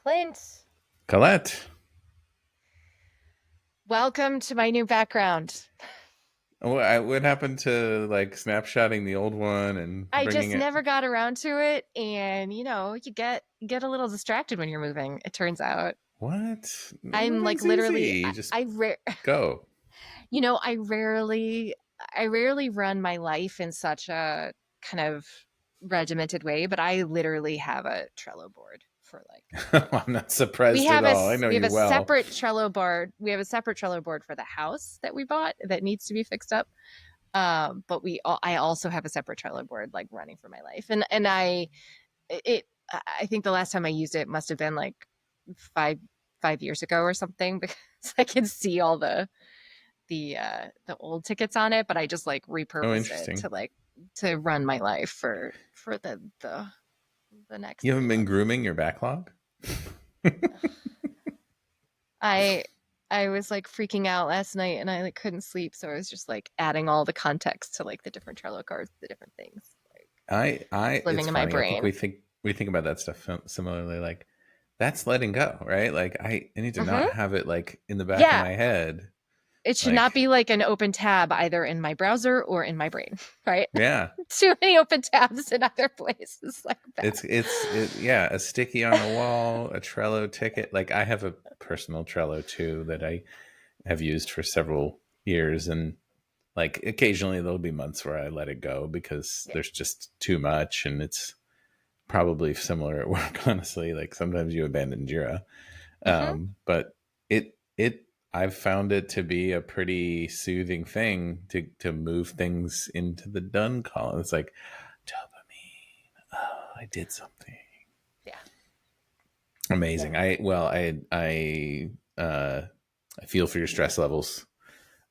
Clint, Colette, welcome to my new background. what happened to like snapshotting the old one and I bringing just it? never got around to it, and you get a little distracted when you're moving, it turns out. What? I'm like Moving's literally easy. Just I rare go. I rarely run my life in such a kind of regimented way, but I literally have a Trello board for like I'm not we surprised at have a all. I know we have you a well. separate Trello board. We have a separate Trello board for the house that we bought that needs to be fixed up. But I also have a separate Trello board like running for my life, and it I think the last time I used it must have been like five 5 years ago or something because I can see all the old tickets on it, but I just like Oh, repurposed it interesting. to run my life for the next You three haven't been months. grooming your backlog? I I was like freaking out last night and I like couldn't sleep, so I was just like adding all the context to like the different Trello cards, the different things. Like it's living It's in my funny. I think brain. we think about that stuff similarly. Like that's letting go, right? Like I need to not Hmm. have it like in the back of Yeah, my head. it should not Like, be like an open tab either in my browser or in my brain, right? yeah, Too many open tabs in other places like bad. yeah, a sticky on the wall, a Trello ticket. Like I have a personal Trello too that I have used for several years, and like occasionally there'll be months where I let it go because Yeah. there's just too much, and it's probably similar at work. Honestly, like sometimes you abandon Jira, Hmm. but it I've found it to be a pretty soothing thing to move things into the done column. It's like dopamine. Oh, I did something Yeah. amazing. No. I feel for your stress levels.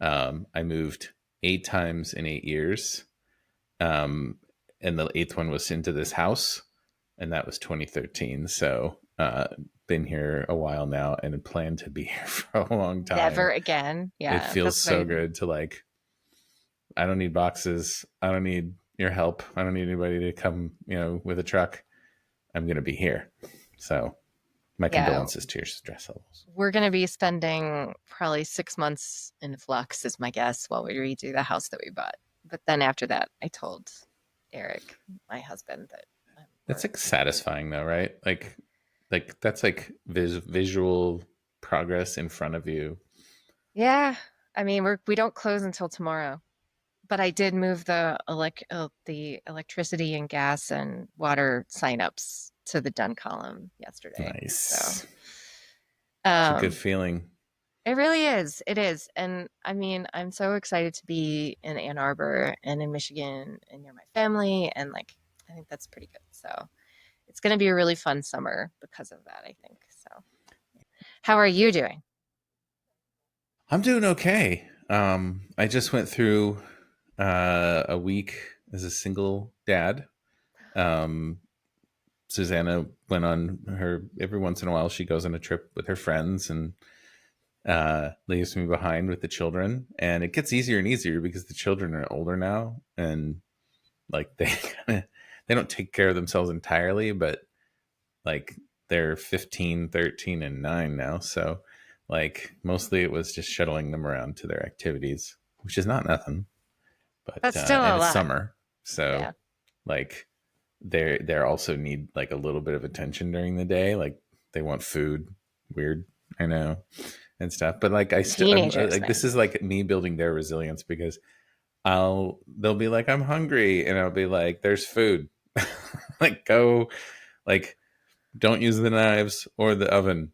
I moved 8 times in 8 years, um, and the eighth one was into this house, and that was 2013. So, been here a while now, and plan to be here for a long time. Never again. It Yeah, feels that's so my good to like. I don't need boxes. I don't need your help. I don't need anybody to come, with a truck. I'm gonna be here. So, my yeah. condolences to your stress levels. We're gonna be spending probably 6 months in flux, is my guess, while we redo the house that we bought. But then after that, I told Eric, my husband, that That's we're like satisfying though, right? Like that's like visual progress in front of you. yeah. I mean, we don't close until tomorrow. But I did move the electricity and gas and water signups to the done column yesterday. So Nice. It's a good um, feeling. it really is. It is. And I mean, I'm so excited to be in Ann Arbor and in Michigan and near my family. And like, I think that's pretty good. So it's going to be a really fun summer because of that, I think. So, how are you doing? I'm doing okay. I just went through a week as a single dad. Um, Susanna went on her every once in a while. She goes on a trip with her friends and leaves me behind with the children. And it gets easier and easier because the children are older now, and like they don't take care of themselves entirely, but like they're 15, 13, and 9 now. So like mostly it was just shuttling them around to their activities, which is not nothing. But That's still a and it's lot. summer, so Yeah. like they're also need like a little bit of attention during the day. Like they want food, weird, I know, and stuff. But like I'm Teenagers, like this man. is like me building their resilience because they'll be like I'm hungry, and I'll be like there's food, like go, like don't use the knives or the oven.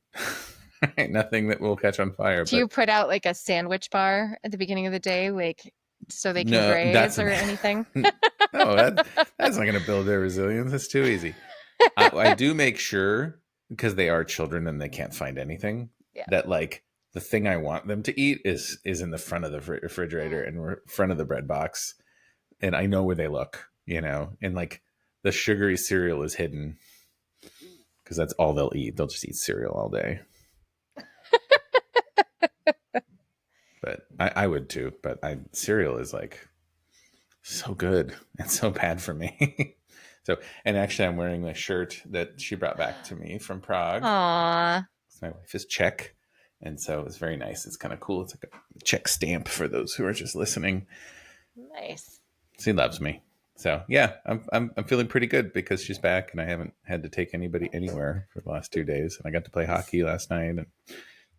Right? Nothing that will catch on fire. Do you But put out like a sandwich bar at the beginning of the day, like so they can no, graze or anything? no, that's not going to build their resilience. It's too easy. I do make sure because they are children and they can't find anything Yeah. that like the thing I want them to eat is in the front of the refrigerator Mm. and front of the bread box, and I know where they look, and like the sugary cereal is hidden because that's all they'll eat. They'll just eat cereal all day. But I would too. But cereal is like so good and so bad for me. So, and actually, I'm wearing a shirt that she brought back to me from Prague. Aw, My wife is Czech, and so it's very nice. It's kind of cool. It's like a Czech stamp for those who are just listening. nice. She loves me. So yeah, I'm feeling pretty good because she's back, and I haven't had to take anybody anywhere for the last 2 days, and I got to play hockey last night, and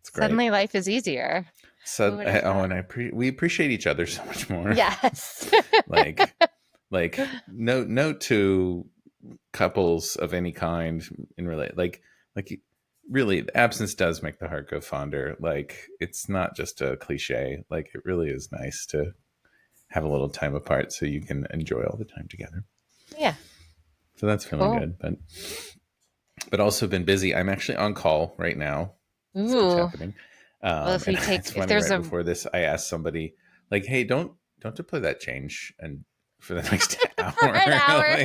it's great. Suddenly life is easier. Who So would have thought? and we appreciate each other so much more. Yes. like note to couples of any kind in relate like really, absence does make the heart go fonder. Like, it's not just a cliche. Like, it really is nice to have a little time apart so you can enjoy all the time together. Yeah. So that's feeling Cool. good, but also been busy. I'm actually on call right now. This keeps Ooh. happening. Well, if And we take, it's if funny, there's right a, before this, I asked somebody, like, hey, don't deploy that change and for the next hour. for an hour,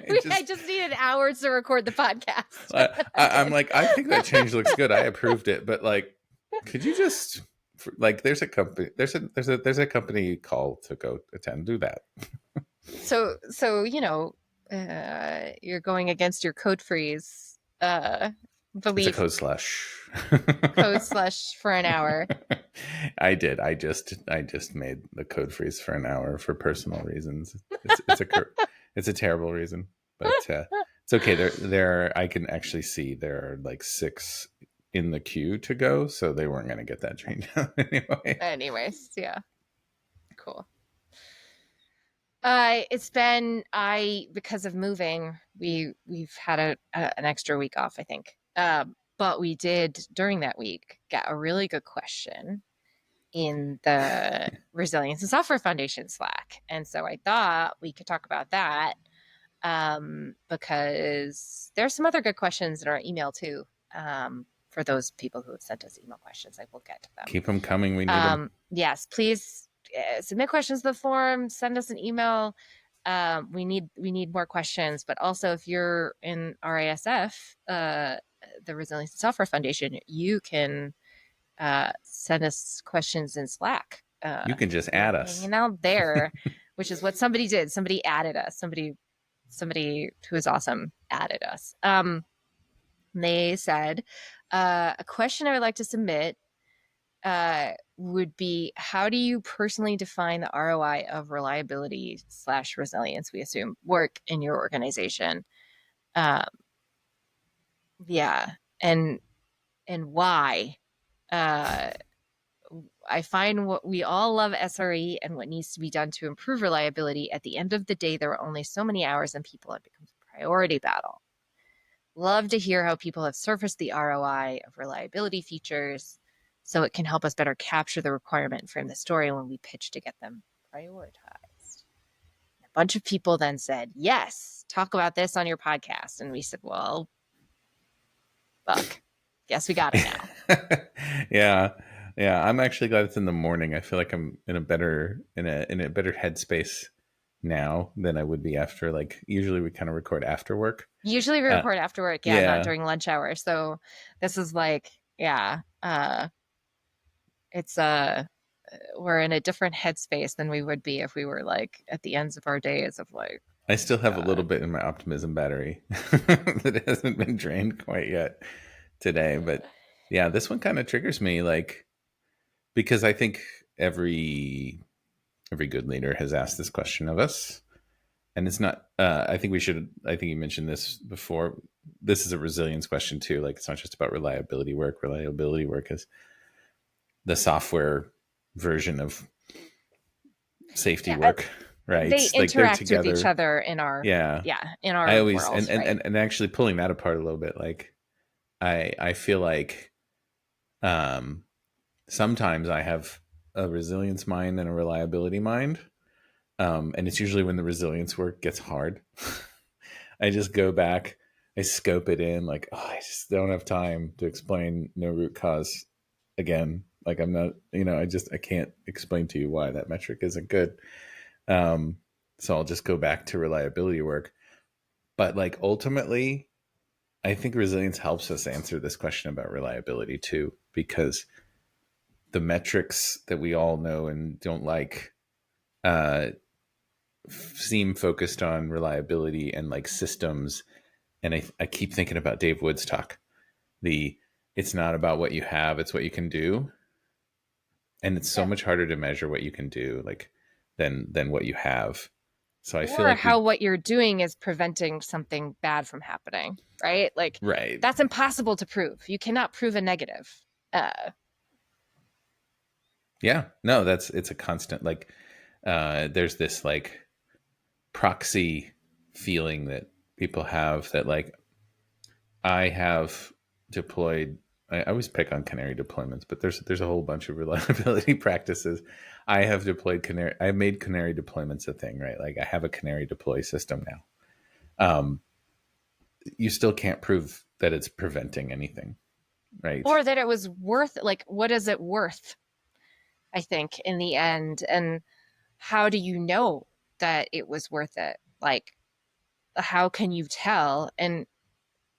Like, I just needed hours to record the podcast. I'm like, I think that change looks good. I approved it, but like, could you just like, there's a company, there's a company call to go attend. Do that. So you're going against your code freeze It's a belief. code slash. Code slash for an hour. I did. I just made the code freeze for an hour for personal reasons. It's a terrible reason, but it's okay. There I can actually see there are like 6 in the queue to go, so they weren't going to get that train down anyway. Anyways, yeah, cool. It's been because of moving, we've had an extra week off, I think. But we did during that week get a really good question in the Resilience and Software Foundation Slack, and so I thought we could talk about that because there's some other good questions in our email too. For those people who have sent us email questions, I will get to them. Keep them coming. We need them. Yes, please submit questions to the forum. Send us an email. We need more questions, but also if you're in RISF, the Resilience and Software Foundation, you can send us questions in Slack. You can just add us. Hanging out there, which is what somebody did. Somebody added us. Somebody who is awesome added us. They said a question I would like to submit would be, how do you personally define the ROI of reliability / resilience, we assume, work in your organization? Um, yeah, and why? Uh, I find what we all love SRE and what needs to be done to improve reliability. At the end of the day, there are only so many hours and people. It becomes a priority battle. Love to hear how people have surfaced the ROI of reliability features so it can help us better capture the requirement and frame the story when we pitch to get them prioritized. A bunch of people then said, yes, talk about this on your podcast. And we said, well, fuck. Guess we got it now. Yeah. Yeah. I'm actually glad it's in the morning. I feel like I'm in a better headspace now than I would be after. Like, usually we kind of record after work. Usually we record after work, yeah. not during lunch hour. So this is like, it's we're in a different headspace than we would be if we were like at the ends of our days of like. I still have a little bit in my optimism battery that hasn't been drained quite yet today. But yeah, this one kind of triggers me, like, because I think every good leader has asked this question of us. And it's not, I think you mentioned this before. This is a resilience question too. Like, it's not just about reliability work. Reliability work is the software version of safety work, right? They interact with each other in our in our I always worlds, and actually pulling that apart a little bit, like I feel like sometimes I have a resilience mind and a reliability mind, and it's usually when the resilience work gets hard. I just go back, I scope it in, like, oh, I just don't have time to explain no root cause again. Like, I'm not, I can't explain to you why that metric isn't good. So I'll just go back to reliability work. But like, ultimately, I think resilience helps us answer this question about reliability too, because the metrics that we all know and don't like, seem focused on reliability and like systems. And I keep thinking about Dave Wood's talk. The It's not about what you have, it's what you can do. And it's so Yeah. much harder to measure what you can do, like than what you have. So I feel Or like how we what you're doing is preventing something bad from happening, right? Like right. that's impossible to prove. You cannot prove a negative. Yeah. No, it's a constant like there's this like proxy feeling that people have that like I have deployed. I always pick on Canary deployments, but there's a whole bunch of reliability practices. I have deployed Canary. I made Canary deployments a thing, right? Like I have a Canary deploy system now. Um, you still can't prove that it's preventing anything, right? Or that it was worth, like, what is it worth, I think, in the end? And how do you know that it was worth it? Like, how can you tell? And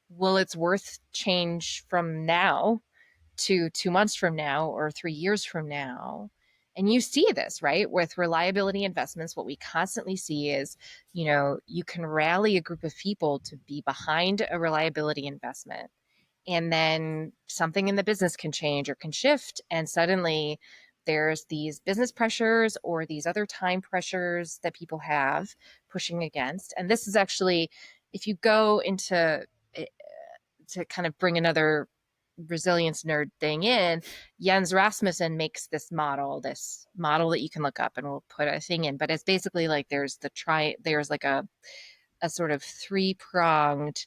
will its worth change from now to 2 months from now or 3 years from now? And you see this, right? With reliability investments, what we constantly see is, you can rally a group of people to be behind a reliability investment. And then something in the business can change or can shift. And suddenly there's these business pressures or these other time pressures that people have pushing against. And this is actually, if you go into to kind of bring another resilience nerd thing in, Jens Rasmussen makes this model that you can look up and we'll put a thing in. But it's basically like there's like a sort of three-pronged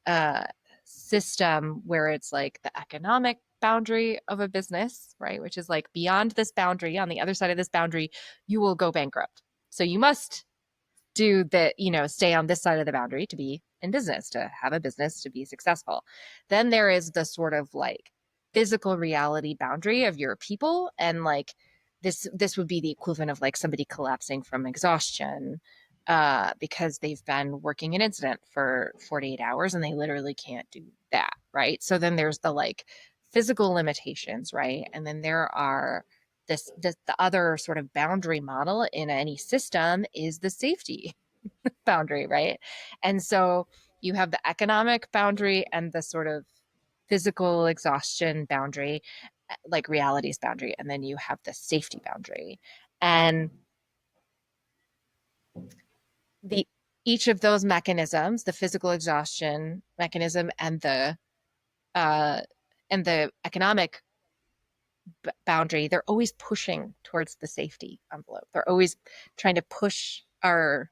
uh, system where it's like the economic boundary of a business, right? Which is like beyond this boundary, on the other side of this boundary, you will go bankrupt. So you must do that, stay on this side of the boundary to be in business, to have a business, to be successful. Then there is the sort of like physical reality boundary of your people. And like this would be the equivalent of like somebody collapsing from exhaustion because they've been working an incident for 48 hours and they literally can't do that, right? So then there's the like physical limitations, right? And then there are the other sort of boundary model in any system is the safety boundary, right? And so you have the economic boundary and the sort of physical exhaustion boundary, like realities boundary, and then you have the safety boundary. And the each of those mechanisms, the physical exhaustion mechanism uh and the economic boundary, they're always pushing towards the safety envelope. They're always trying to push our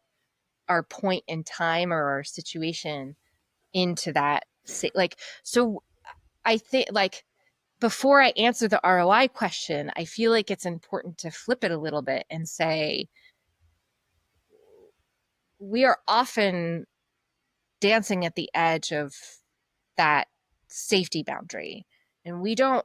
point in time or our situation into that like. So I think like before I answer the ROI question, I feel like it's important to flip it a little bit and say we are often dancing at the edge of that safety boundary, and we don't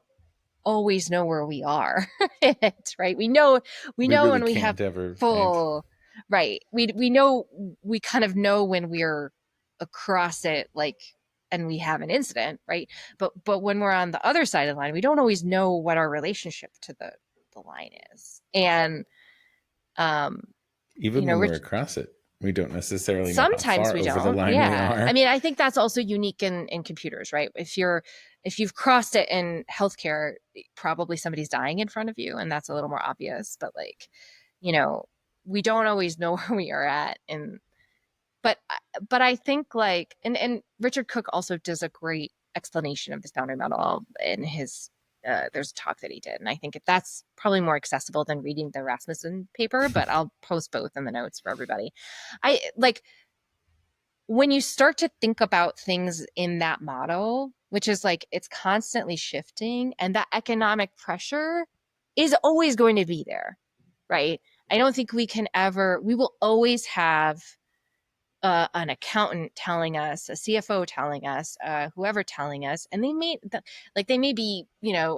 always know where we are in it, right? We We know really when we have can't ever, right? full, right. We know, we kind of know when we're across it, like, and we have an incident, right? But when we're on the other side of the line, we don't always know what our relationship to the line is. And um, Even when we're Rich, across it, we don't necessarily know how sometimes far we over the don't. line we Yeah. I are. mean, I think that's also unique in computers, right? If you've crossed it in healthcare, probably somebody's dying in front of you, and that's a little more obvious. But like, you know, we don't always know where we are at. And but but I think like, and Richard Cook also does a great explanation of this boundary model in his there's a talk that he did, and I think that's probably more accessible than reading the Rasmussen paper, but I'll post both in the notes for everybody. I like when you start to think about things in that model, which is like it's constantly shifting, and that economic pressure is always going to be there, right? I don't think we will always have an accountant telling us, a CFO telling us, whoever telling us, and they may be,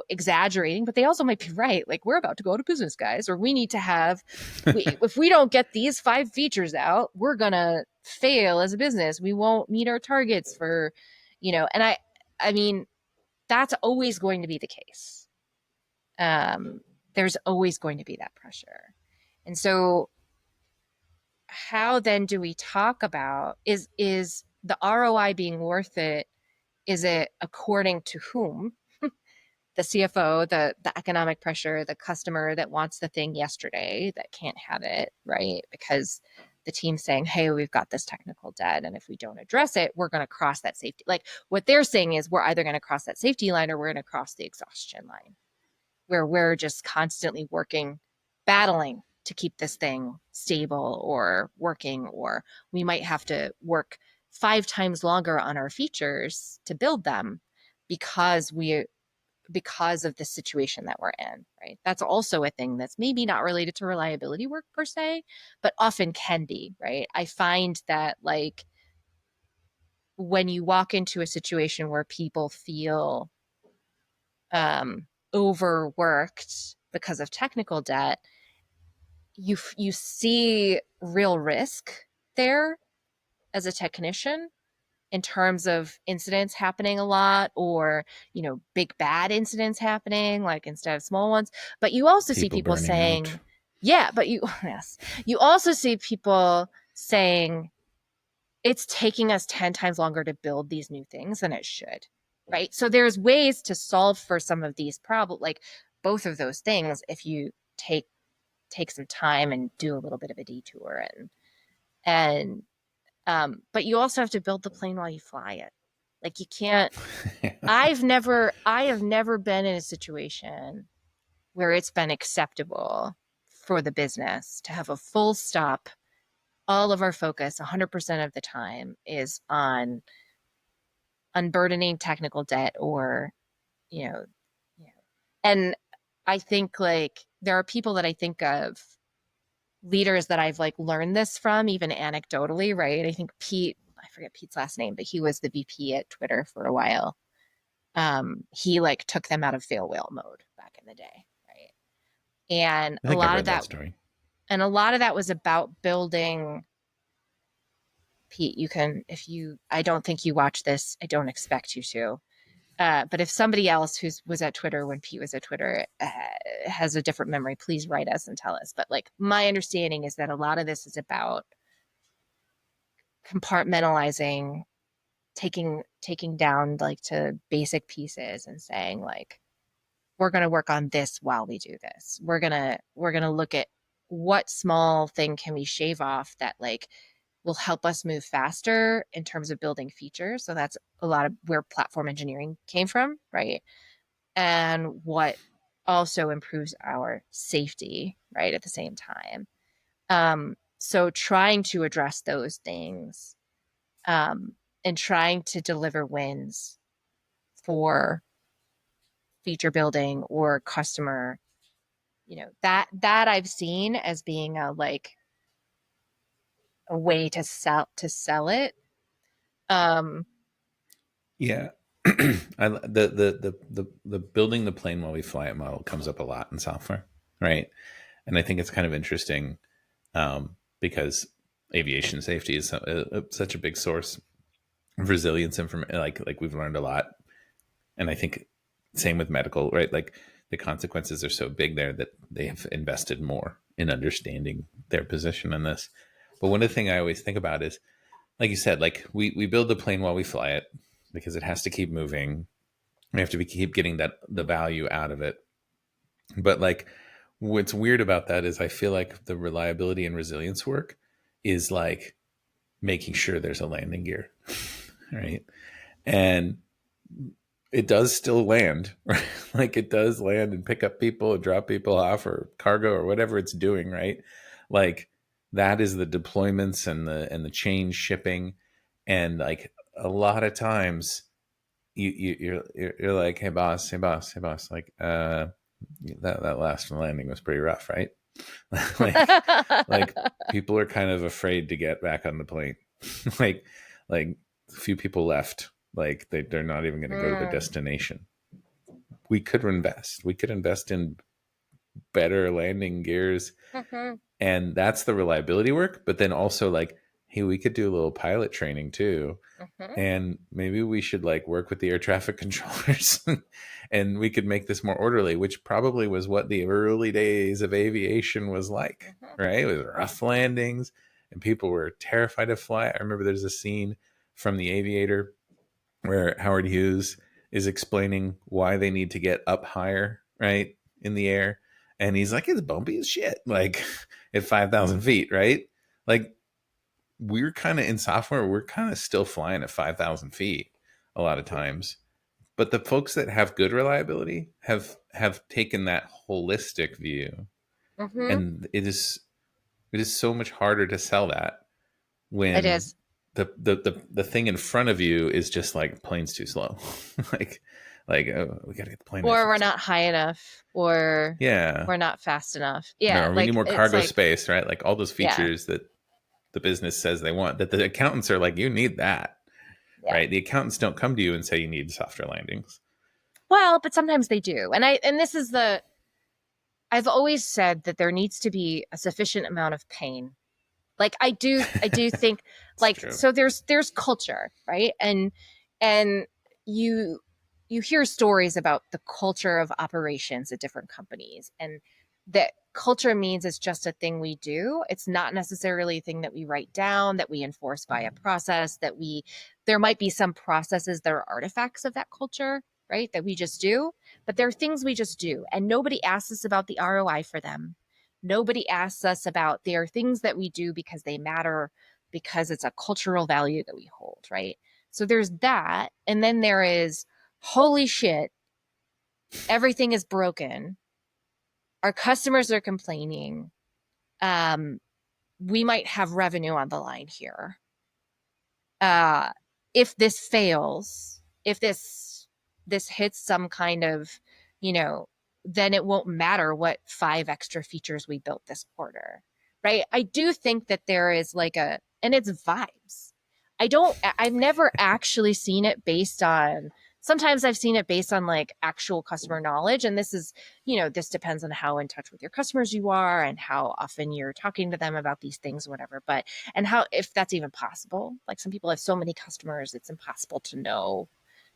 exaggerating, but they also might be right. Like we're about to go to business, guys, or we need to have, if we don't get these 5 features out, we're gonna fail as a business. We won't meet our targets for, and I mean, that's always going to be the case. Um, there's always going to be that pressure, and so how then do we talk about, is the ROI being worth it? Is it according to whom? The CFO, the economic pressure, the customer that wants the thing yesterday that can't have it, right? Because the team's saying, hey, we've got this technical debt, and if we don't address it, we're going to cross that safety. Like what they're saying is we're either going to cross that safety line or we're going to cross the exhaustion line, where we're just constantly working, battling to keep this thing stable or working, or we might have to work 5 times longer on our features to build them because of the situation that we're in, right? That's also a thing that's maybe not related to reliability work per se, but often can be, right? I find that like when you walk into a situation where people feel overworked because of technical debt, you see real risk there as a technician in terms of incidents happening a lot, or big bad incidents happening like instead of small ones. But you also see People people burning out. saying, yeah, but you yes, you also see people saying it's taking us 10 times longer to build these new things than it should, right? So there's ways to solve for some of these problems, like both of those things, if you take some time and do a little bit of a detour. And but you also have to build the plane while you fly it. Like you can't. I have never been in a situation where it's been acceptable for the business to have a full stop. All of our focus 100% of the time is on unburdening technical debt, or you know, and I think like there are people that I think of, leaders that I've like learned this from, even anecdotally, right? I think Pete, I forget Pete's last name, but he was the VP at Twitter for a while. He like took them out of fail whale mode back in the day, right? And I a think I've lot of read that that, story. was about building. Pete, you can, if you, I don't think you watch this, I don't expect you to. But if somebody else who was at Twitter when Pete was at Twitter has a different memory, please write us and tell us. But like my understanding is that a lot of this is about compartmentalizing, taking down like to basic pieces and saying like we're going to work on this while we do this. We're going to look at what small thing can we shave off that like will help us move faster in terms of building features. So that's a lot of where platform engineering came from, right? And what also improves our safety, right, at the same time. So trying to address those things, um, and trying to deliver wins for feature building or customer, that I've seen as being a like a way to sell it. Um, Yeah. The building the plane while we fly it model comes up a lot in software, right? And I think it's kind of interesting, because aviation safety is such a big source of resilience and from like we've learned a lot. And I think same with medical, right? Like the consequences are so big there that they have invested more in understanding their position in this. But one of the things I always think about is, like you said, like we build the plane while we fly it because it has to keep moving. We have to keep getting the value out of it. But like what's weird about that is I feel like the reliability and resilience work is like making sure there's a landing gear, right? And it does still land, right? Like it does land and pick up people and drop people off or cargo or whatever it's doing, right? Like that is the deployments and the change shipping. And like a lot of times you're like, hey boss, like that last landing was pretty rough, right? like like people are kind of afraid to get back on the plane. like like a few people left, like they're not even going to go to their mm, destination. We could invest in better landing gears, mhm, and that's the reliability work. But then also like, hey, we could do a little pilot training too, mhm, and maybe we should like work with the air traffic controllers and we could make this more orderly, which probably was what the early days of aviation was like, mhm, right? It was rough landings, and people were terrified to fly. I remember there's a scene from The Aviator where Howard Hughes is explaining why they need to get up higher, right, in the air. And he's like, it's bumpy as shit, like at 5,000 feet, right? Like, we're kind of in software, we're kind of still flying at 5,000 feet a lot of times. But the folks that have good reliability have taken that holistic view. Mm-hmm. And it is so much harder to sell that It when is. the thing in front of you is just like plane's too slow. like oh, we gotta get the plane there Or we're faster. not high enough, or Yeah. we're not fast enough. Yeah, Or we need like more it's cargo like, space, right? Like all those yeah, features that the business says they want, that the accountants are like, you need that, yeah. right? The accountants don't come to you and say you need softer landings. Well, but sometimes they do. And this is the I've always said that there needs to be a sufficient amount of pain. Like I do think, It's like, true. so there's culture, right? And you you hear stories about the culture of operations at different companies, and that culture means it's just a thing we do. It's not necessarily a thing that we write down, that we enforce by a process, that we there might be some processes that are artifacts of that culture, right? That we just do, but there are things we just do, and nobody asks us about the ROI for them. Nobody asks us about there are things that we do because they matter, because it's a cultural value that we hold, right? So there's that. And then there is, holy shit, everything is broken. Our customers are complaining. Um, we might have revenue on the line here. Uh, if this fails, if this hits some kind of, you know, then it won't matter what 5 extra features we built this quarter, right? I do think that there is like a, and it's vibes. I've never actually seen it based on, sometimes I've seen it based on like actual customer knowledge. And this is, this depends on how in touch with your customers you are and how often you're talking to them about these things, whatever. But, and how, if that's even possible. Like, some people have so many customers, it's impossible to know.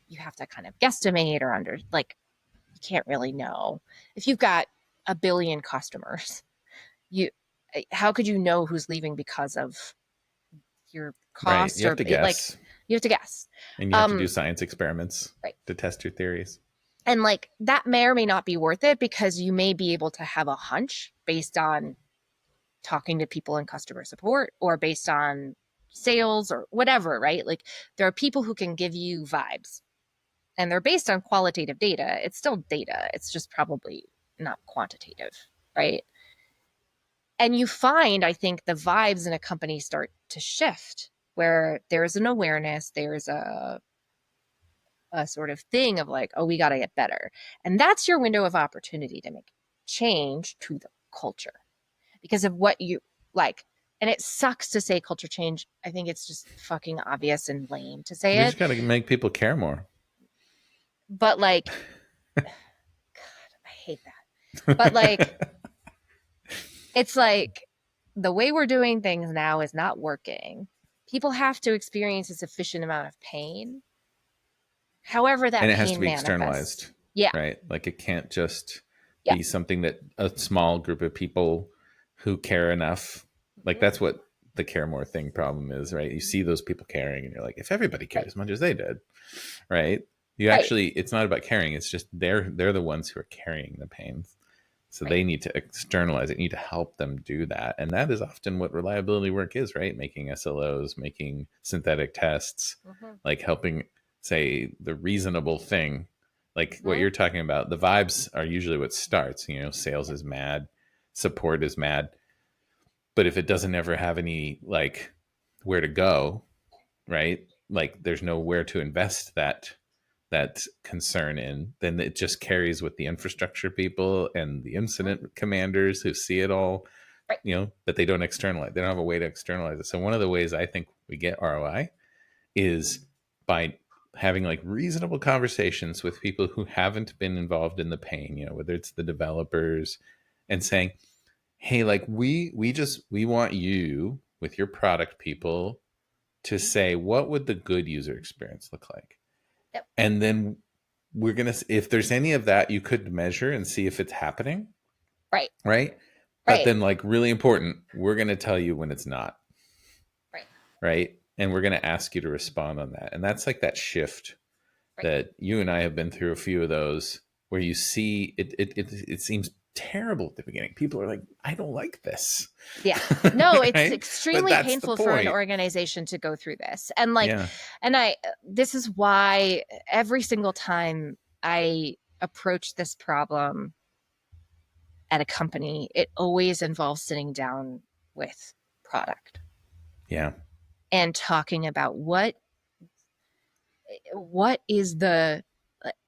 You have to kind of guesstimate or under, like, you can't really know. If you've got a billion customers, you, how could you know who's leaving because of your Right. costs, You have or to like, guess, you have to guess. and you have to do Um, science experiments right. to test your theories. And like, that may or may not be worth it, because you may be able to have a hunch based on talking to people in customer support, or based on sales or whatever, right? Like, there are people who can give you vibes, and they're based on qualitative data. It's still data, it's just probably not quantitative, right? And you find, I think, the vibes in a company start to shift, where there's an awareness, there's a sort of thing of like, oh, we got to get better. And that's your window of opportunity to make change to the culture because of what you like. And it sucks to say culture change. I think it's just fucking obvious and lame to say We it. just got to make people care more. But like, God, I hate that. But like, it's like, the way we're doing things now is not working. People have to experience a sufficient amount of pain, however And that it has to pain be manifests. externalized, Yeah. right? Like it can't just Yeah. be something that a small group of people who care enough, like Mm-hmm. that's what the care more thing problem is, right? You see those people caring and you're like, if everybody cared Right. as much as they did, right? You Right. actually, it's not about caring, it's just they're the ones who are carrying the pain. So Right. they need to externalize it, need to help them do that. And that is often what reliability work is, right? Making SLOs, making synthetic tests, Mm-hmm. like helping say the reasonable thing. Like what Mm-hmm. you're talking about, the vibes are usually what starts. Sales is mad, support is mad. But if it doesn't ever have any like where to go, right? Like there's nowhere to invest that concern in, then it just carries with the infrastructure people and the incident commanders who see it all, Right. but they don't externalize. They don't have a way to externalize it. So one of the ways I think we get ROI is by having like reasonable conversations with people who haven't been involved in the pain, whether it's the developers, and saying, hey, like we want you with your product people to say what would the good user experience look like, Yep. and then we're gonna, if there's any of that you could measure and see if it's happening, Right. right? But Right. then, like, really important, we're gonna tell you when it's not. right? And we're going to ask you to respond on that. And that's like that shift Right. that you and I have been through a few of those where you see it seems terrible at the beginning. People are like, I don't like this. Yeah. No, it's Right? But extremely that's the painful for an point. organization to go through this. And like, Yeah. this is why every single time I approach this problem at a company, it always involves sitting down with product Yeah. and talking about what is the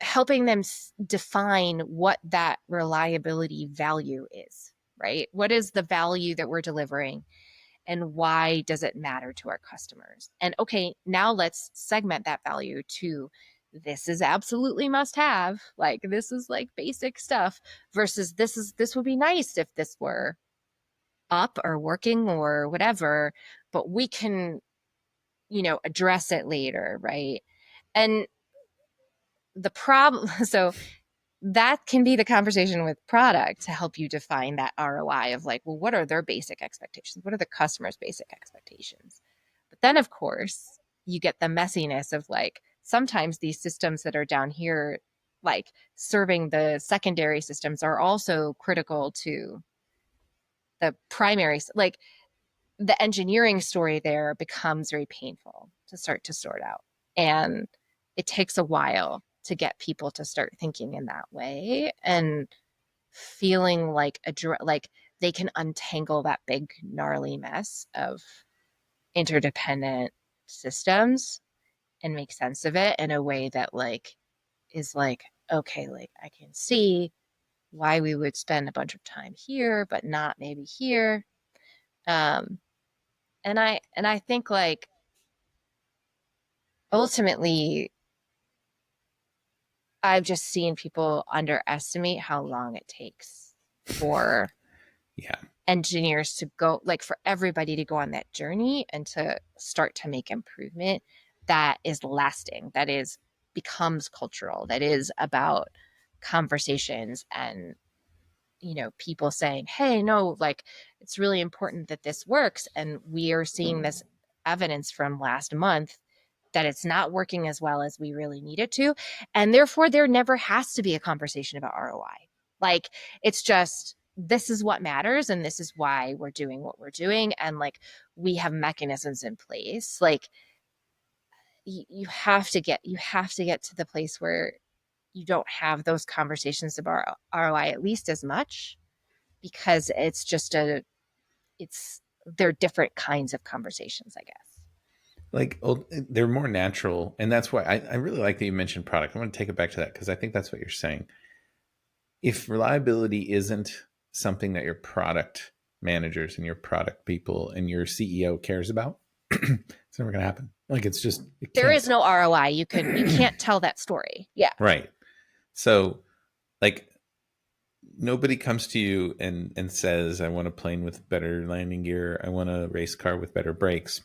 helping them define what that reliability value is, right? What is the value that we're delivering and why does it matter to our customers? And okay, now let's segment that value to this is absolutely must have, like this is like basic stuff versus this would be nice if this were up or working or whatever, but we can, address it later, right? And the problem, so that can be the conversation with product to help you define that ROI of like, well, what are their basic expectations? What are the customer's basic expectations? But then, of course, you get the messiness of like sometimes these systems that are down here, like serving the secondary systems, are also critical to the primary. Like the engineering story there becomes very painful to start to sort out. And it takes a while to get people to start thinking in that way and feeling like they can untangle that big gnarly mess of interdependent systems and make sense of it in a way that like is like okay, like I can see why we would spend a bunch of time here but not maybe here. um and I think like ultimately I've just seen people underestimate how long it takes for Yeah. engineers to go, like for everybody to go on that journey and to start to make improvement that is lasting, that is becomes cultural, that is about conversations and people saying, hey, no, like it's really important that this works. And we are seeing this evidence from last month that it's not working as well as we really need it to. And therefore, there never has to be a conversation about ROI. Like, it's just, this is what matters. And this is why we're doing what we're doing. And like, we have mechanisms in place. Like, you have to get to the place where you don't have those conversations about ROI at least as much because it's they're different kinds of conversations, I guess. Like, oh, they're more natural. And that's why I really like that you mentioned product. I want to take it back to that because I think that's what you're saying. If reliability isn't something that your product managers and your product people and your CEO cares about, it's never going to happen. Like, it's just, it There is can't. no ROI. You can't tell that story. Yeah. Right. So, like, nobody comes to you and says, I want a plane with better landing gear. I want a race car with better brakes.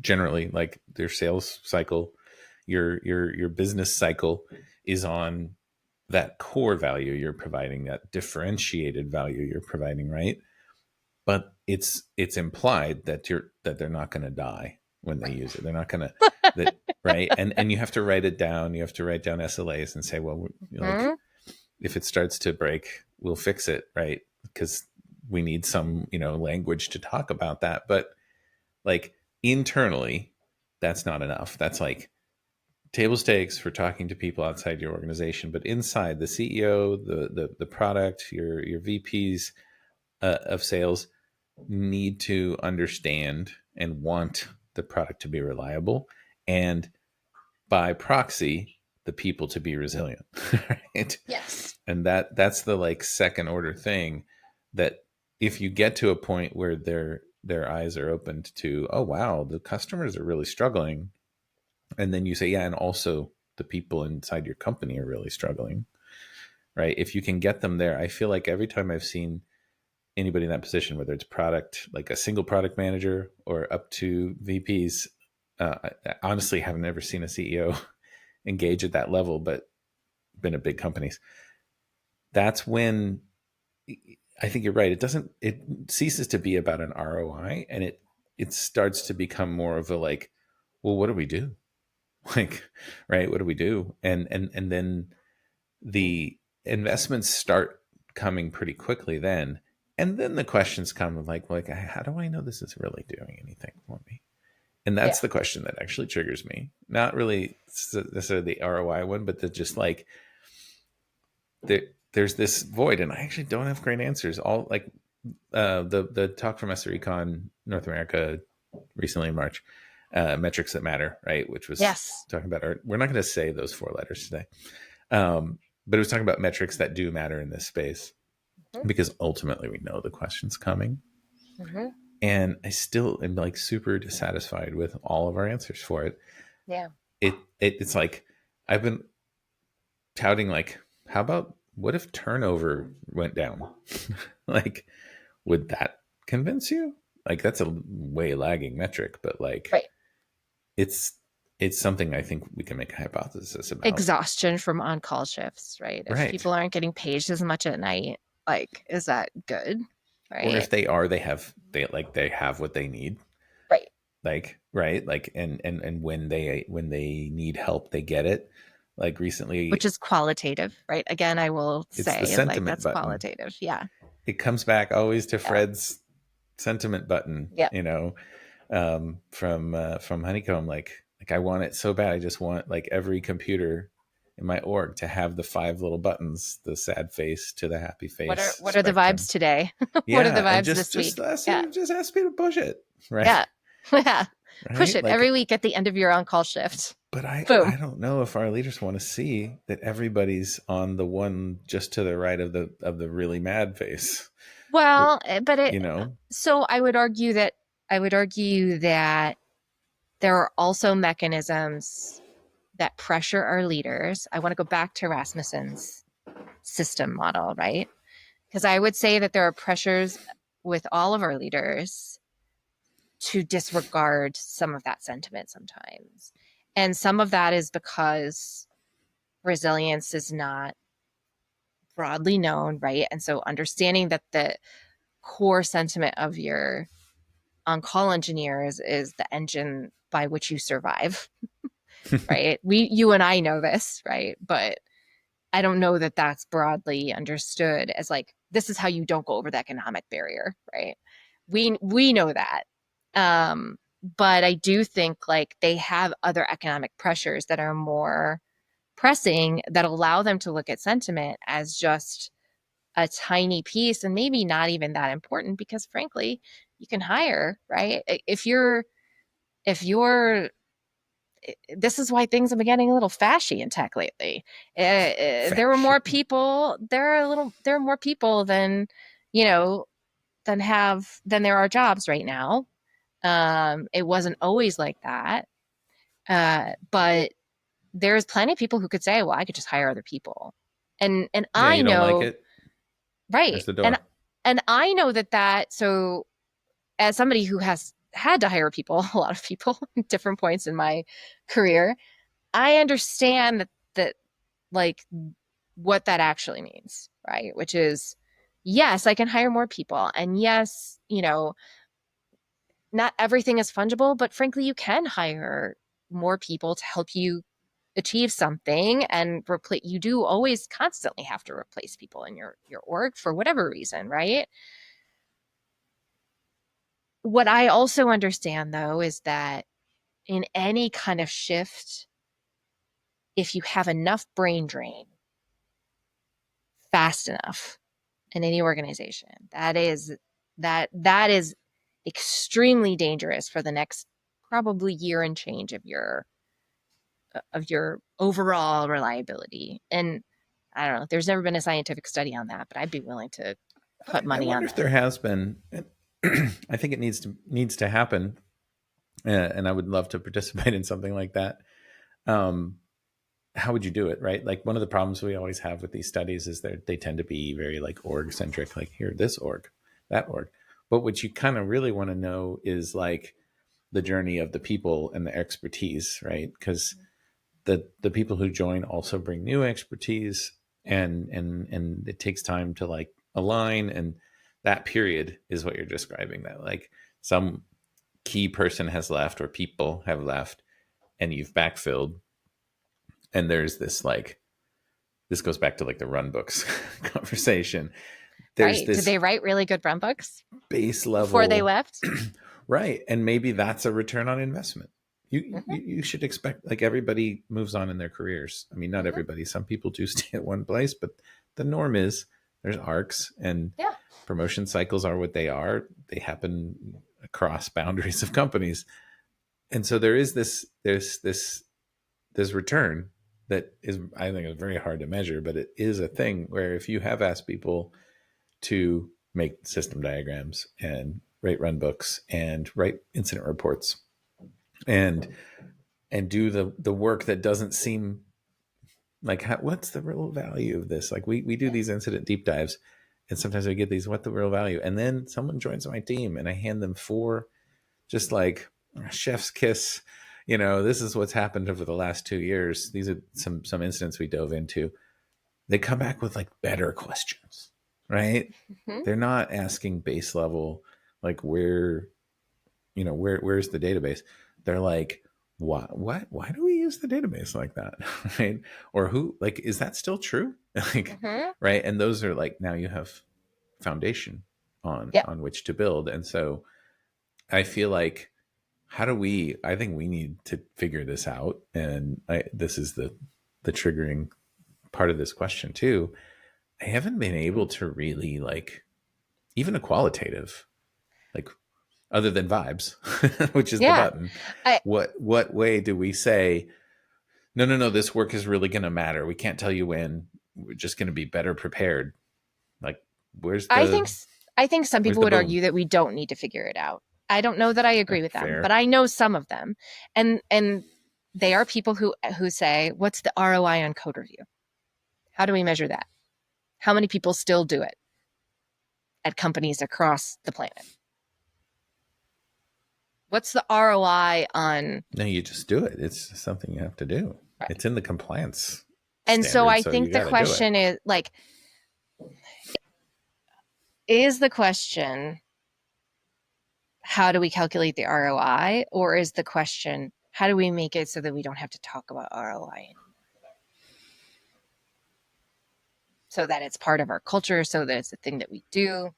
Generally, like their sales cycle, your business cycle is on that core value you're providing, that differentiated value you're providing, right? But it's implied that they're not going to die when they use it. They're not going to that right, and you have to write it down. You have to write down SLAs and say, well, like Mhm. if it starts to break, we'll fix it, right? Because we need some language to talk about that. But like internally, that's not enough. That's like table stakes for talking to people outside your organization, but inside, the CEO, the product, your VPs of sales need to understand and want the product to be reliable, and by proxy, the people to be resilient. Right? Yes. And that's the like second order thing that if you get to a point where their eyes are opened to, oh wow, the customers are really struggling, and then you say, yeah, and also the people inside your company are really struggling, right? If you can get them there, I feel like every time I've seen anybody in that position, whether it's product, like a single product manager or up to VPs, I honestly have never seen a CEO engage at that level, but been at big companies. That's when I think you're right. It ceases to be about an ROI, and it starts to become more of a like, well, what do we do? Like, right? What do we do? And then the investments start coming pretty quickly then. And then the questions come of like, how do I know this is really doing anything for me? And Yeah. that's the question that actually triggers me. Not really necessarily the ROI one, but the just like there's this void, and I actually don't have great answers. All like the talk from SRECon North America recently in March, metrics that matter, right? Which was Yes. talking about we're not going to say those 4 letters today, but it was talking about metrics that do matter in this space Mm-hmm. because ultimately we know the question's coming. Mm-hmm. And I still am like super dissatisfied with all of our answers for it. Yeah. It's like I've been touting like, how about what if turnover went down? Like, would that convince you? Like that's a way lagging metric, but like Right. it's it's something I think we can make a hypothesis about. Exhaustion from on-call shifts, right? If Right. people aren't getting paged as much at night, like, is that good? Or Right. if they are, they have what they need. Right. Like, right. Like and when they need help, they get it. Like Which recently, is qualitative, right? Again, I will it's the say, like, sentiment that's button. qualitative. Yeah. It comes back always to Yeah. Fred's sentiment button, Yeah. from Honeycomb. Like I want it so bad. I just want like every computer in my org to have the 5 little buttons, the sad face to the happy face What are the spectrum. vibes today? What are the Yeah, and vibes this week? Yeah. just ask me to push it, right? Yeah. Yeah. Push Right? it every Like, week at the end of your on-call shift. but I Boom. don't know if our leaders want to see that everybody's on the one just to the right of the really mad face. Well, but You know, so I would argue that there are also mechanisms that pressure our leaders. I want to go back to Rasmussen's system model, right? Because I would say that there are pressures with all of our leaders to disregard some of that sentiment sometimes. And some of that is because resilience is not broadly known, right? And so understanding that the core sentiment of your on-call engineers is the engine by which you survive, right? You and I know this, right? But I don't know that that's broadly understood as like this is how you don't go over the economic barrier, right? We know that. But I do think like they have other economic pressures that are more pressing that allow them to look at sentiment as just a tiny piece and maybe not even that important because frankly, you can hire, right? If you're this is why things have been getting a little fashy in tech lately. There were more fashion. people. There are more people than you know than there are jobs right now. It wasn't always like that, but there's plenty of people who could say, "Well, I could just hire other people," and Yeah, I you don't like know, it? right, There's the door. and I know that. So, as somebody who has had to hire people, a lot of people, at different points in my career, I understand that like what that actually means, right? Which is yes, I can hire more people. And yes, not everything is fungible, but frankly, you can hire more people to help you achieve something and replace you do always constantly have to replace people in your org for whatever reason, right? What I also understand though is that in any kind of shift, if you have enough brain drain fast enough in any organization. That is extremely dangerous for the next probably year and change of your overall reliability. And I don't know, there's never been a scientific study on that, but I'd be willing to put I money on wonder if that. there has been. I think it needs to happen, and I would love to participate in something like that. Um, how would you do it, right? Like one of the problems we always have with these studies is they tend to be very like org centric, like here this org, that org. But what you kind of really want to know is like the journey of the people and the expertise, right? Because the people who join also bring new expertise, and it takes time to like align, and that period is what you're describing. That like some key person has left or people have left and you've backfilled, and there's this like, this goes back to like the run books conversation. There's Right. Did this they write really good run books base before they level, left? right? And maybe that's a return on investment. Hmm. You should expect, like, everybody moves on in their careers. I mean, not Hmm. everybody. Some people do stay at one place, but the norm is there's arcs, and Yeah. promotion cycles are what they are. They happen across boundaries of companies, and so there is this return that is, I think, is very hard to measure, but it is a thing where if you have asked people to make system diagrams and write run books and write incident reports and do the work that doesn't seem like, what's the real value of this? Like, we do Yeah. these incident deep dives, and sometimes I get these, what the real value, and then someone joins my team and I hand them four, just like chef's kiss, this is what's happened over the last 2 years. These are some incidents we dove into. They come back with like better questions, right? Hmm. They're not asking base level, like, where's the database. They're like, why do we use the database like that? Right? Or who, like, is that still true? Like, Hmm. right? And those are like, now you have foundation Yep. on which to build. And so I feel like, I think we need to figure this out. And this is the triggering part of this question too. I haven't been able to really, like, even a qualitative, like, other than vibes, which is the Yeah. button. I What way do we say, no, no, no, this work is really going to matter. We can't tell you when. We're just going to be better prepared. Like, where's I the think I think some where's people the would boom? argue that we don't need to figure it out. I don't know that I agree with them, but Fair. I know some of them. And they are people who say, "What's the ROI on code review? How do we measure that? How many people still do it at companies across the planet? What's the ROI on?" No, you just do it. It's something you have to do. Right. It's in the compliance And so standard, I so you think the got to do it. question is like, is the question, how do we calculate the ROI? Or is the question, how do we make it so that we don't have to talk about ROI anymore? So that it's part of our culture, so that it's a thing that we do.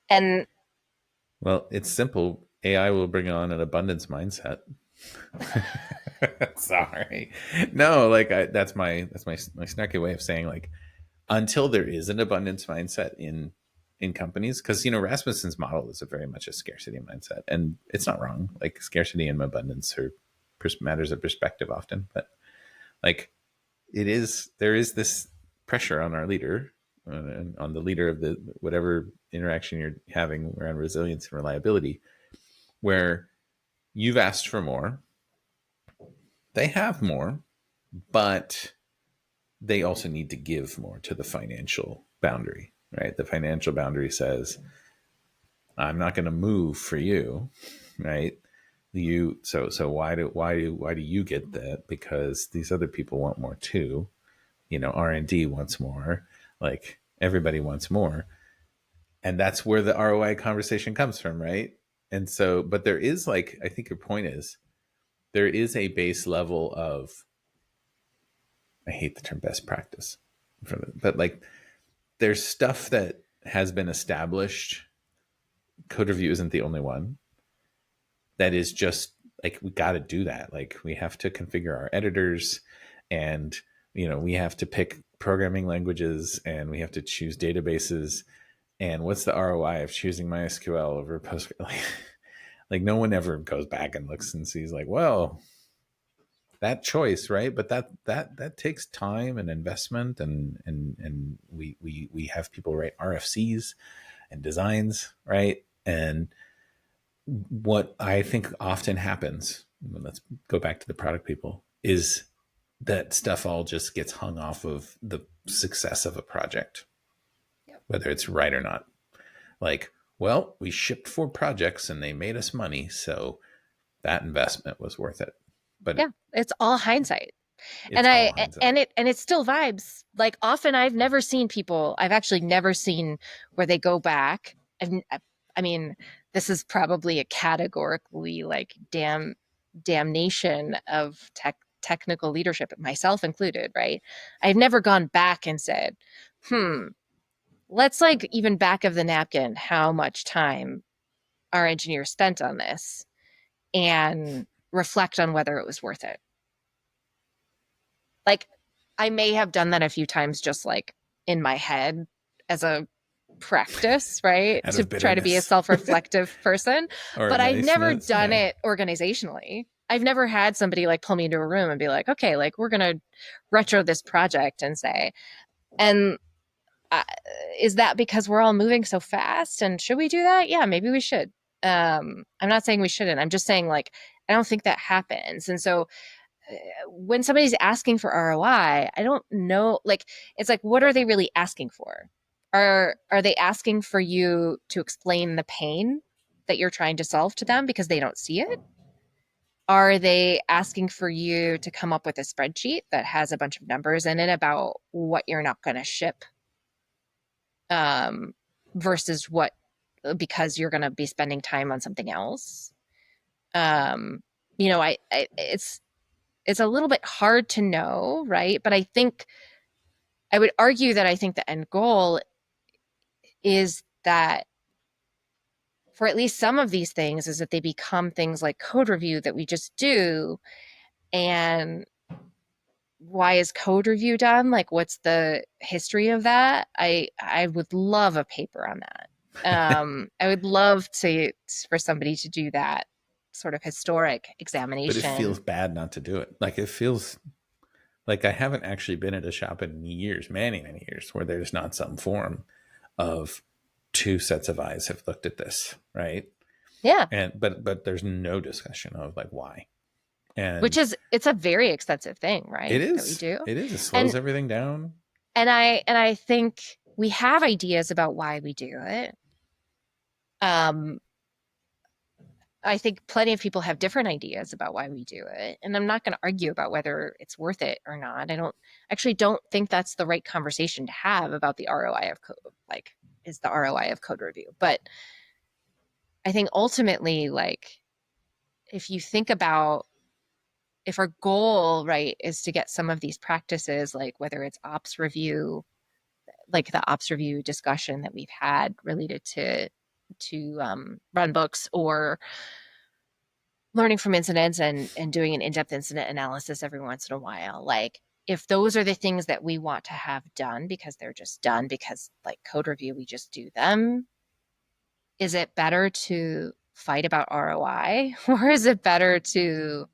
And Well, it's simple. AI will bring on an abundance mindset. Sorry, no, like, that's my snarky way of saying, like, until there is an abundance mindset in companies, because Rasmussen's model is a very much a scarcity mindset, and it's not wrong. Like, scarcity and abundance are matters of perspective often, but, like, there is this pressure on our leader, and on the leader of the whatever interaction you're having around resilience and reliability, where you've asked for more, they have more, but they also need to give more to the financial boundary, right? The financial boundary says, I'm not going to move for you, right? So why do you get that? Because these other people want more too. R&D wants more. Like, everybody wants more. And that's where the ROI conversation comes from, right? And so, but there is, like, I think your point is, there is a base level of, I hate the term best practice, but, like, there's stuff that has been established. Code review isn't the only one. That is just, like, we got to do that. Like, we have to configure our editors, and we have to pick programming languages, and we have to choose databases. And what's the ROI of choosing MySQL over Postgres? Like, no one ever goes back and looks and sees, like, well, that choice, right? But that takes time and investment, and we have people write RFCs and designs, right? And what I think often happens, let's go back to the product people, is that stuff all just gets hung off of the success of a project, yep. whether it's right or not. Like, well, we shipped 4 projects and they made us money, so that investment was worth it. But Yeah, it's all hindsight. And it's all I hindsight. and it's still vibes. Like, often I've actually never seen where they go back. I mean, this is probably a categorically like damnation of technical leadership, myself included, right? I've never gone back and said, let's like even back of the napkin how much time our engineers spent on this and reflect on whether it was worth it. Like I may have done that a few times just like in my head as a practice, right? Out To of try to be a bitterness self-reflective person, or but I've never niceness. done Yeah. it organizationally. I've never had somebody like pull me into a room and be like, okay, like we're going to retro this project and say, and uh, is that because we're all moving so fast? And should we do that? Yeah, maybe we should. I'm not saying we shouldn't. I'm just saying like I don't think that happens. And so when somebody's asking for ROI, I don't know. Like it's like, what are they really asking for? Are they asking for you to explain the pain that you're trying to solve to them because they don't see it? Are they asking for you to come up with a spreadsheet that has a bunch of numbers in it about what you're not going to ship um, versus what because you're going to be spending time on something else? Um, it's a little bit hard to know, right? But I think I would argue that I think the end goal is that for at least some of these things is that they become things like code review that we just do. And why is code review done? Like what's the history of that? I would love a paper on that. I would love to for somebody to do that sort of historic But it examination. feels bad not to do it. Like it feels like I haven't actually been at a shop in years, many, many years, where there's not some form of two sets of eyes have looked at this, right? Yeah. And but there's no discussion of like why. Which And is it's a very expensive thing, it right? That we is. do. It is. It slows And everything down. and I think we have ideas about why we do it. Um, I think plenty of people have different ideas about why we do it, and I'm not going to argue about whether it's worth it or not. I don't actually don't think that's the right conversation to have about the ROI of code. Like, is the ROI of code review? But I think ultimately, like, if you think about if our goal, right, is to get some of these practices, like whether it's ops review, like the ops review discussion that we've had related to run books or learning from incidents and doing an in-depth incident analysis every once in a while, like if those are the things that we want to have done because they're just done because like code review we just do them, is it better to fight about ROI or is it better to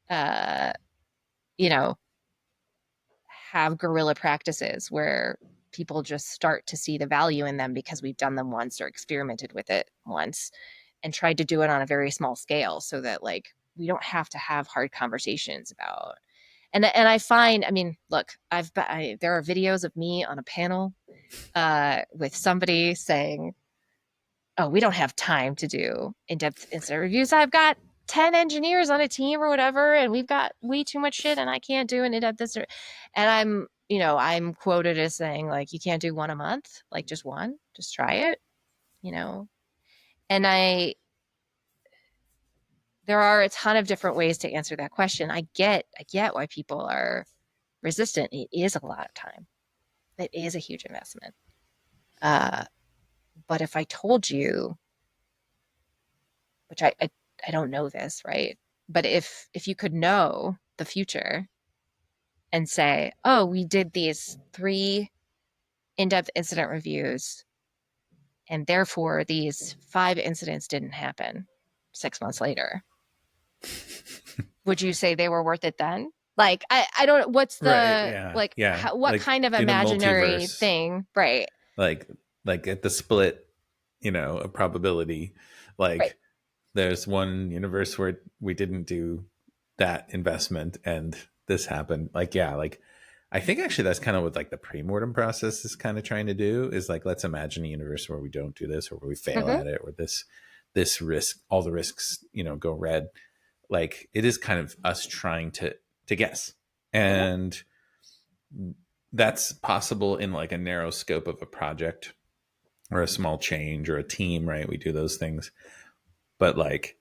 uh you know have guerrilla practices where people just start to see the value in them because we've done them once or experimented with it once and tried to do it on a very small scale so that like we don't have to have hard conversations about. And I find, I mean, look, there are videos of me on a panel with somebody saying, "Oh, we don't have time to do in-depth incident reviews. I've got 10 engineers on a team or whatever, and we've got way too much shit, and I can't do an in-depth incident." And I'm quoted as saying, like, you can't do one a month, like just one, just try it, you know. And there are a ton of different ways to answer that question. I get why people are resistant. It is a lot of time. It is a huge investment. Uh, but if I told you, which I don't know this, right? But if you could know the future and say, oh, we did these 3 in-depth incident reviews, and therefore these 5 incidents didn't happen 6 months later, would you say they were worth it then? Like, I don't, what's Right. the, Yeah. like, Yeah. what Like kind of in a imaginary multiverse, thing? Right. like at the split, a probability, Right. like there's one universe where we didn't do that investment and this happened. Like, yeah, like I think actually that's kind of what like the pre-mortem process is kind of trying to do is like, let's imagine a universe where we don't do this or where we fail Mm-hmm. at it or this risk, all the risks, go red. Like it is kind of us trying to guess. Mm-hmm. And that's possible in like a narrow scope of a project or a small change or a team, right? We do those things. But like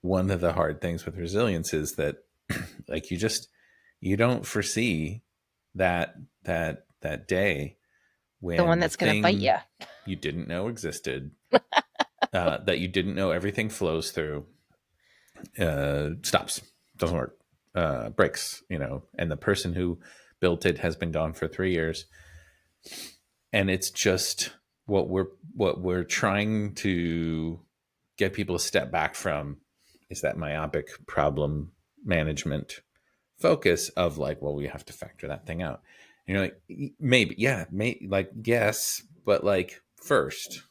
one of the hard things with resilience is that like you don't foresee that day The one when the that's going to bite thing you. you didn't know existed, that you didn't know everything flows through, stops, doesn't work, breaks, and the person who built it has been gone for 3 years, and it's just what we're trying to get people to step back from is that myopic problem management focus of like, well, we have to factor that thing out. And you're like, maybe, yeah, like, yes, but like first,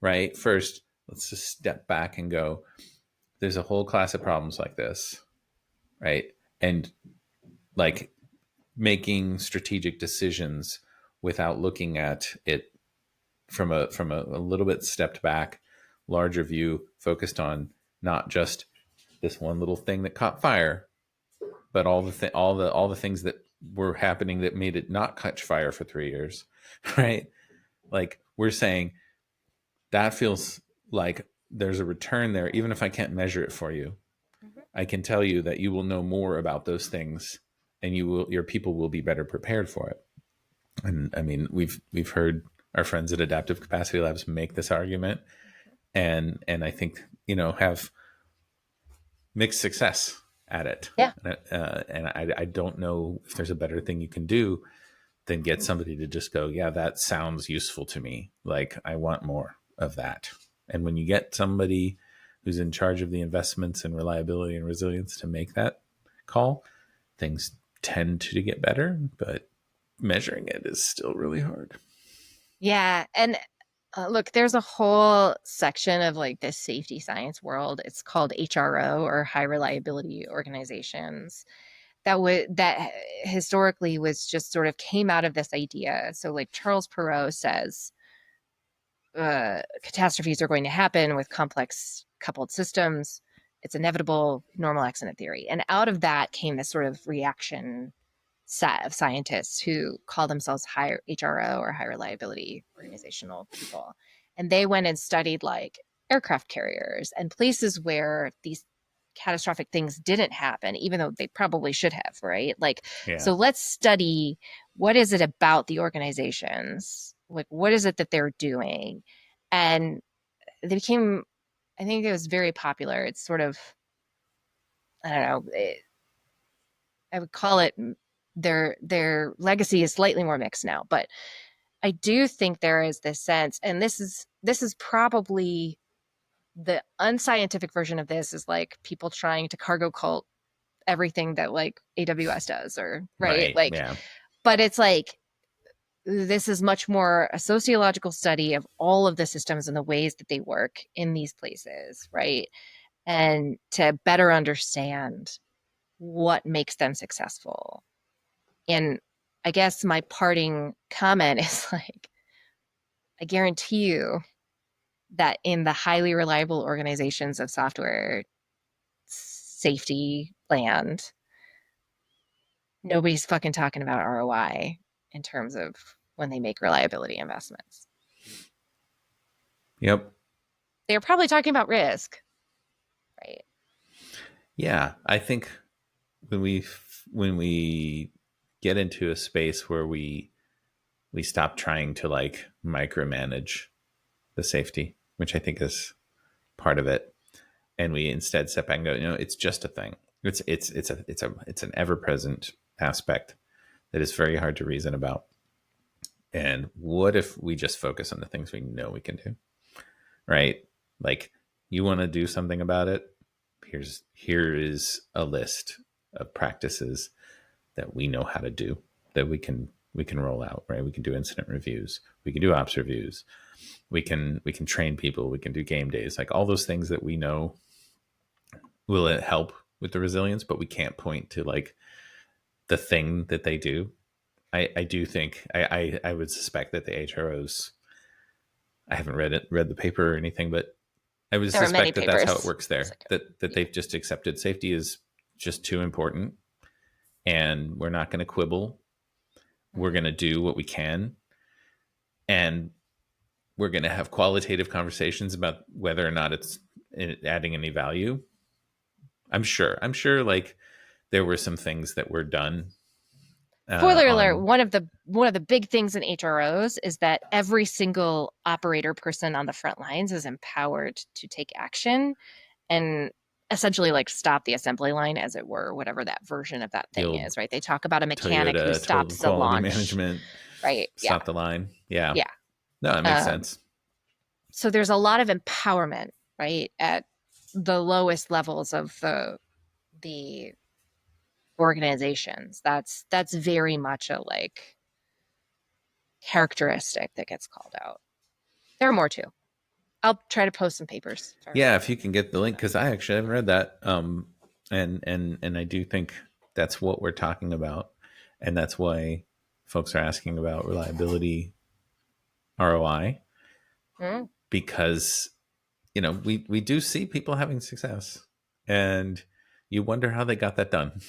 right? First, let's just step back and go, there's a whole class of problems like this, right? And like making strategic decisions without looking at it from a little bit stepped back, larger view, focused on not just this one little thing that caught fire, but all the things that were happening that made it not catch fire for 3 years, right? Like we're saying that feels like there's a return there, even if I can't measure it for you. Mhm. I can tell you that you will know more about those things, and your people will be better prepared for it. And I mean, we've heard our friends at Adaptive Capacity Labs make this argument, and I think have mixed success at it. Yeah. And I don't know if there's a better thing you can do than get somebody to just go, yeah, that sounds useful to me. Like I want more of that. And when you get somebody who's in charge of the investments and reliability and resilience to make that call, things tend to get better, but measuring it is still really hard. Yeah. And look, there's a whole section of like this safety science world. It's called HRO, or high reliability organizations. That historically was just sort of came out of this idea. So like Charles Perrow says, catastrophes are going to happen with complex coupled systems. It's inevitable, normal accident theory. And out of that came this sort of reaction set of scientists who call themselves high HRO, or high reliability organizational people. And they went and studied like aircraft carriers and places where these catastrophic things didn't happen, even though they probably should have, right? Like, Yeah. so let's study what is it about the organizations? Like, what is it that they're doing? And they became, I think it was very popular. It's sort of, I don't know, I would call it their legacy is slightly more mixed now, but I do think there is this sense, and this is probably the unscientific version of this is like people trying to cargo cult everything that like AWS does, or right, Right. like, Yeah. but it's like this is much more a sociological study of all of the systems and the ways that they work in these places, right? And to better understand what makes them successful. And I guess my parting comment is like, I guarantee you that in the highly reliable organizations of software safety land, nobody's fucking talking about ROI in terms of when they make reliability investments. Yep. They're probably talking about risk, right? Yeah. I think when we get into a space where we stop trying to like micromanage the safety, which I think is part of it, and we instead step back and go, it's just a thing. It's an ever present aspect that is very hard to reason about. And what if we just focus on the things we know we can do, right? Like you want to do something about it. Here is a list of practices that we know how to do, that we can roll out, right? We can do incident reviews, we can do ops reviews, we can train people, we can do game days, like all those things that we know will it help with the resilience, but we can't point to like the thing that they do. I do think I would suspect that the HROs, I haven't read the paper or anything, but I would There are many suspect that that's how it papers. works there. Like, That yeah. they've just accepted safety is just too important, and we're not going to quibble. We're Mhm. going to do what we can, and we're going to have qualitative conversations about whether or not it's adding any value. I'm sure like there were some things that were done Spoiler alert, on one of the big things in HROs is that every single operator person on the front lines is empowered to take action and essentially like stop the assembly line, as it were, whatever that version of that the thing old is, right? They talk about a mechanic who Toyota total stops the quality launch, management, right? Yeah. stop the line. Yeah. Yeah. No, it makes Um, sense. so there's a lot of empowerment, right, at the lowest levels of the organizations. That's very much a like characteristic that gets called out. There are more too. I'll try to post some papers for Yeah, if you can get the link, everyone. because I actually haven't read that. And I do think that's what we're talking about, and that's why folks are asking about reliability, ROI, Mm. because we do see people having success, and you wonder how they got that done.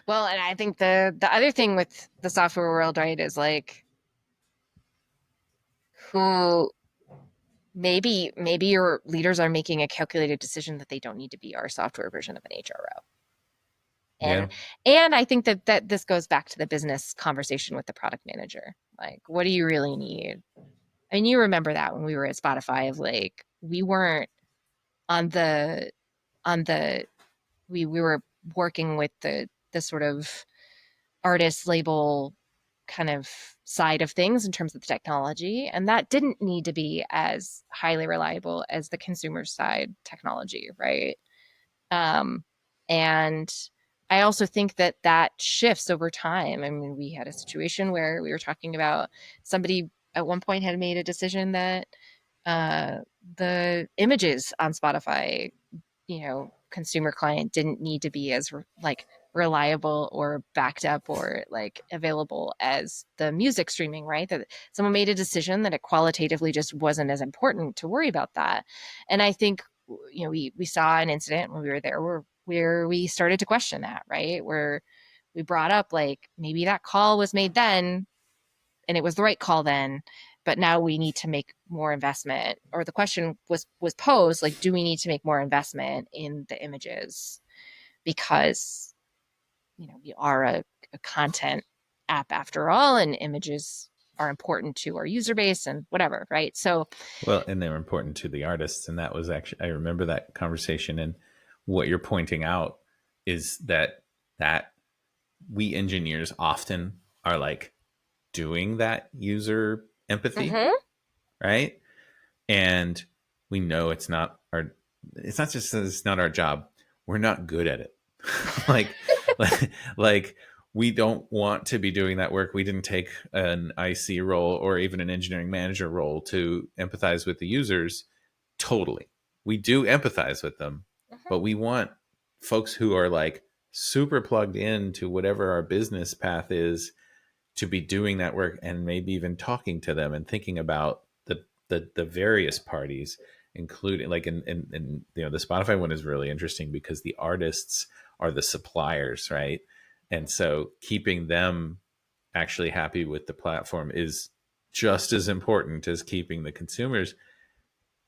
Well, and I think the other thing with the software world, right, is like who maybe your leaders are making a calculated decision that they don't need to be our software version of an HRO. Yeah, And I think that this goes back to the business conversation with the product manager. Like, what do you really need? I mean, you remember that when we were at Spotify of like we weren't on the we were working with the sort of artist label kind of side of things in terms of the technology, and that didn't need to be as highly reliable as the consumer side technology, right? um and I also think that that shifts over time. I mean, we had a situation where we were talking about somebody at one point had made a decision that uh the images on Spotify, consumer client didn't need to be as like reliable or backed up or like available as the music streaming, right? That someone made a decision that it qualitatively just wasn't as important to worry about that. And I think, we saw an incident when we were there where we started to question that, right? Where we brought up like maybe that call was made then and it was the right call then, but now we need to make more investment. Or the question was posed like, do we need to make more investment in the images because we are a content app after all, and images are important to our user base and whatever, right? So well, and they were important to the artists, and that was actually, I remember that conversation. And what you're pointing out is that we engineers often are like doing that user empathy, mhm. right? And we know it's not just that it's not our job, we're not good at it. like, like we don't want to be doing that work. We didn't take an IC role or even an engineering manager role to empathize with the users totally. We do empathize with them, Mhm. but we want folks who are like super plugged into whatever our business path is to be doing that work, and maybe even talking to them and thinking about the various parties, including like in the Spotify one is really interesting because the artists are the suppliers, right? And so keeping them actually happy with the platform is just as important as keeping the consumers,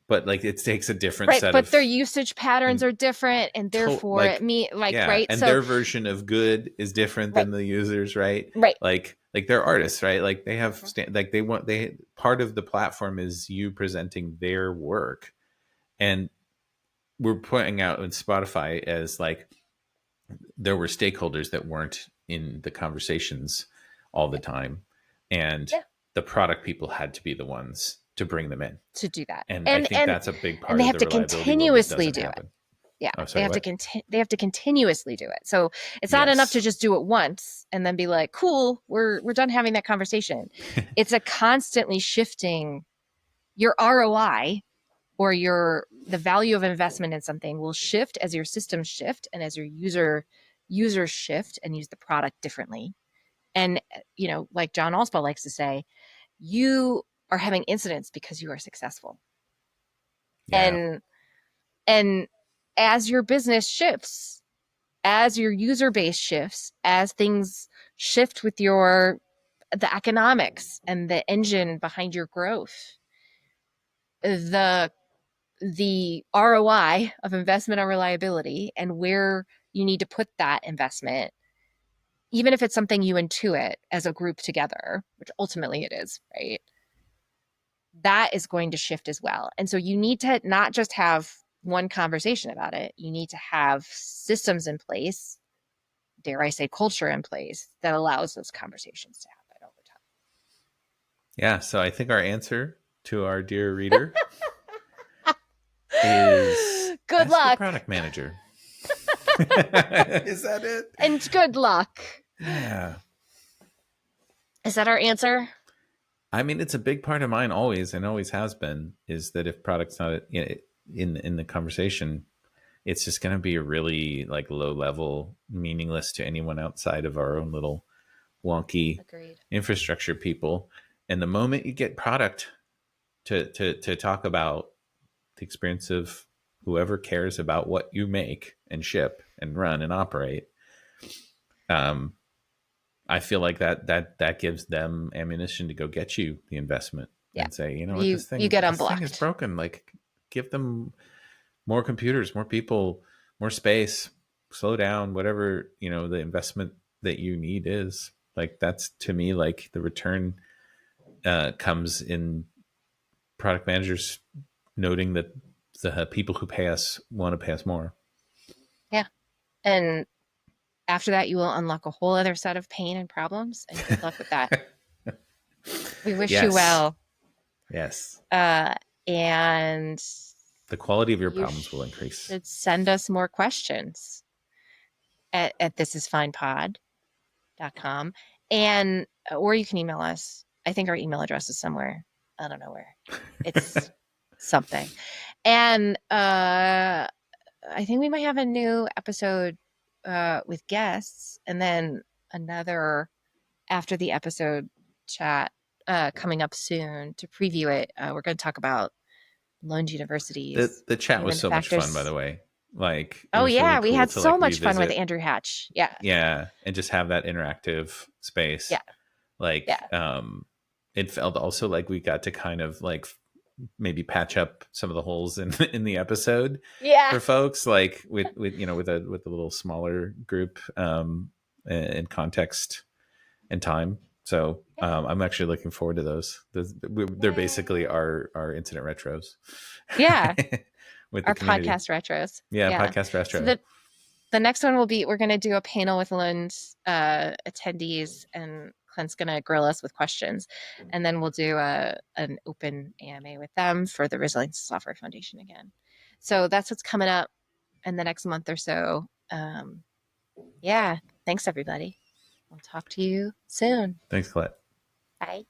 but like it takes a different Right, set but their of usage patterns in are different, and therefore it like me like, yeah, right? and So their version of good is different right, than the users, right? right. Like they're artists, right? Like they have Mhm. like they part of the platform is you presenting their work. And we're pointing out in Spotify as like there were stakeholders that weren't in the conversations all the time, and Yeah, the product people had to be the ones to bring them in. to do that. And I And think and that's a big and part they of have the to reliability world that continuously doesn't do it. happen. Yeah, Oh, they sorry, have to what? they have to continuously do it. So it's not enough to Yes. just do it once and then be like, "Cool, we're done having that conversation." It's a constantly shifting. Your ROI or the value of investment in something will shift as your systems shift and as your users shift and use the product differently. And like John Allspaw likes to say, you are having incidents because you are successful. Yeah. And and as your business shifts, as your user base shifts, as things shift with the economics and the engine behind your growth, the ROI of investment on reliability and where you need to put that investment, even if it's something you intuit as a group together, which ultimately it is, right? That is going to shift as well. And so you need to not just have one conversation about it, you need to have systems in place, dare I say, culture in place that allows those conversations to happen over Yeah. So I think our answer to our dear reader is time. Good ask your luck. product manager. Is that it? And good luck. Yeah. Is that our answer? I mean, it's a big part of mine always, and always has been, is that if product's not in the conversation, it's just going to be a really like low level, meaningless to anyone outside of our own little wonky Agreed. infrastructure people. And the moment you get product to talk about the experience of whoever cares about what you make and ship and run and operate, um, I feel like that gives them ammunition to go get you the investment Yeah. and say, you know what, You get this thing is unblocked. broken. Like, give them more computers, more people, more space. Slow down, whatever the investment that you need is. Like, that's to me like the return comes in product managers noting that the people who pay us want to pay us more. Yeah. And after that, you will unlock a whole other set of pain and problems. And good luck with that. We wish you Yes, well. yes. Uh, and The quality of your you problems will increase. should send us more questions at thisisfinepod.com. And or you can email us. I think our email address is somewhere. I don't know where. It's something. And I think we might have a new episode with guests and then another after the episode chat coming up soon to preview it. We're going to talk about loaned universities The chat and was then so much fun, by factors. the way. Like, it Oh, was really yeah. We cool had to so like much fun with revisit. Andrew Hatch. Yeah. Yeah, and just have that interactive space. Yeah. Like, Yeah. it felt also like we got to kind of like maybe patch up some of the holes in in the episode Yeah. for folks, like with a little smaller group, in context and time. So Yeah. I'm actually looking forward to those. They're basically Yay. our incident retros Yeah. with the Our community. podcast retros. Yeah, Yeah. podcast So retro. the next one will be we're going to do a panel with Lund attendees, and Clint's going to grill us with questions, and then we'll do an open AMA with them for the Resilience Software Foundation again. So that's what's coming up in the next month or so. Yeah, thanks everybody. We'll talk to you soon. Thanks, Colette. Bye.